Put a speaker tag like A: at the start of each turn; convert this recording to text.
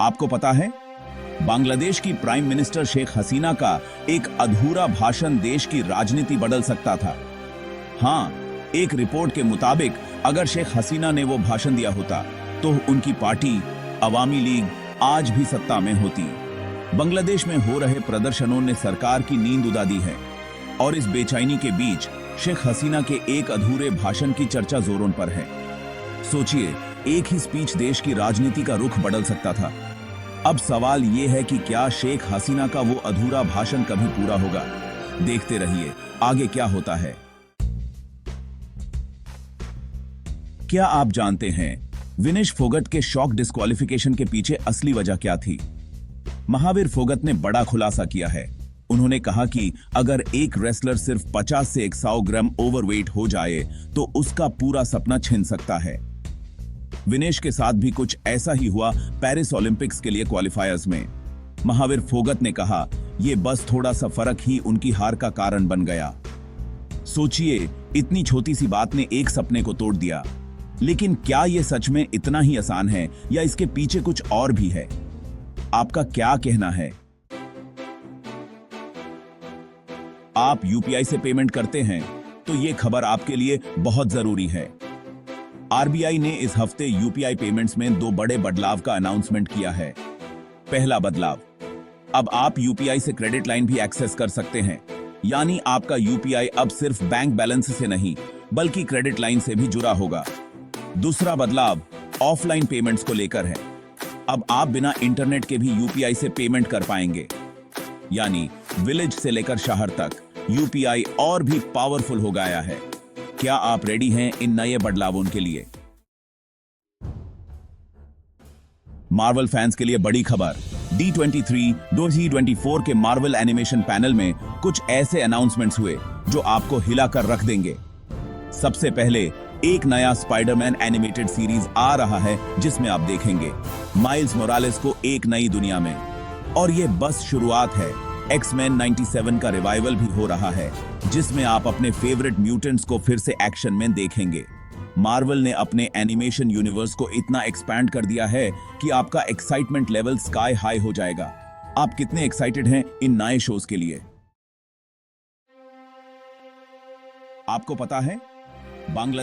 A: आपको पता है, बांग्लादेश की प्राइम मिनिस्टर शेख हसीना का एक अधूरा भाषण देश की राजनीति बदल सकता था। हाँ, एक रिपोर्ट के मुताबिक अगर शेख हसीना ने वो भाषण दिया होता तो उनकी पार्टी अवामी लीग आज भी सत्ता में होती। बांग्लादेश में हो रहे प्रदर्शनों ने सरकार की नींद उड़ा दी है और इस बेचैनी के बीच शेख हसीना के एक अधूरे भाषण की चर्चा जोरों पर है। सोचिए, एक ही स्पीच देश की राजनीति का रुख बदल सकता था। अब सवाल यह है कि क्या शेख हसीना का वो अधूरा भाषण कभी पूरा होगा? देखते रहिए आगे क्या होता है। क्या आप जानते हैं विनेश फोगट के शॉक डिस्क्वालिफिकेशन के पीछे असली वजह क्या थी? महावीर फोगट ने बड़ा खुलासा किया है। उन्होंने कहा कि अगर एक रेसलर सिर्फ 50 से 100 ग्राम ओवरवेट हो जाए तो उसका पूरा सपना छिन सकता है। विनेश के साथ भी कुछ ऐसा ही हुआ पेरिस ओलंपिक्स के लिए क्वालिफायर्स में। महावीर फोगट ने कहा, यह बस थोड़ा सा फर्क ही उनकी हार का कारण बन गया। सोचिए, इतनी छोटी सी बात ने एक सपने को तोड़ दिया। लेकिन क्या यह सच में इतना ही आसान है या इसके पीछे कुछ और भी है? आपका क्या कहना है? आप यूपीआई से पेमेंट करते हैं तो यह खबर आपके लिए बहुत जरूरी है। आरबीआई ने इस हफ्ते यूपीआई पेमेंट्स में 2 बड़े बदलाव का अनाउंसमेंट किया है। पहला बदलाव, अब आप यूपीआई से क्रेडिट लाइन भी एक्सेस कर सकते हैं। यानी आपका यूपीआई अब सिर्फ बैंक बैलेंस से नहीं बल्कि क्रेडिट लाइन से भी जुड़ा होगा। दूसरा बदलाव ऑफलाइन पेमेंट्स को लेकर है। अब आप बिना इंटरनेट के भी यूपीआई से पेमेंट कर पाएंगे। यानी विलेज से लेकर शहर तक यूपीआई और भी पावरफुल हो गया है। क्या आप रेडी हैं इन नए बदलावों के लिए? मार्वल फैंस के लिए बड़ी खबर। D23 2024 के मार्वल एनिमेशन पैनल में कुछ ऐसे अनाउंसमेंट्स हुए जो आपको हिलाकर रख देंगे। सबसे पहले एक नया स्पाइडरमैन एनिमेटेड सीरीज आ रहा है जिसमें आप देखेंगे माइल्स मोरालेस को एक नई दुनिया में। और ये बस शुरुआत है। एक्समैन 97 का रिवाइवल भी हो रहा है जिसमें आप अपने फेवरेट म्यूटेंट्स को फिर से एक्शन में देखेंगे। मार्वल ने अपने एनिमेशन यूनिवर्स को इतना एक्सपैंड कर दिया है कि आपका एक्साइटमेंट लेवल स्काई हाई हो जाएगा। आप कितने एक्साइटेड हैं इन नए शोज के लिए? आपको पता है, बांग्लादेश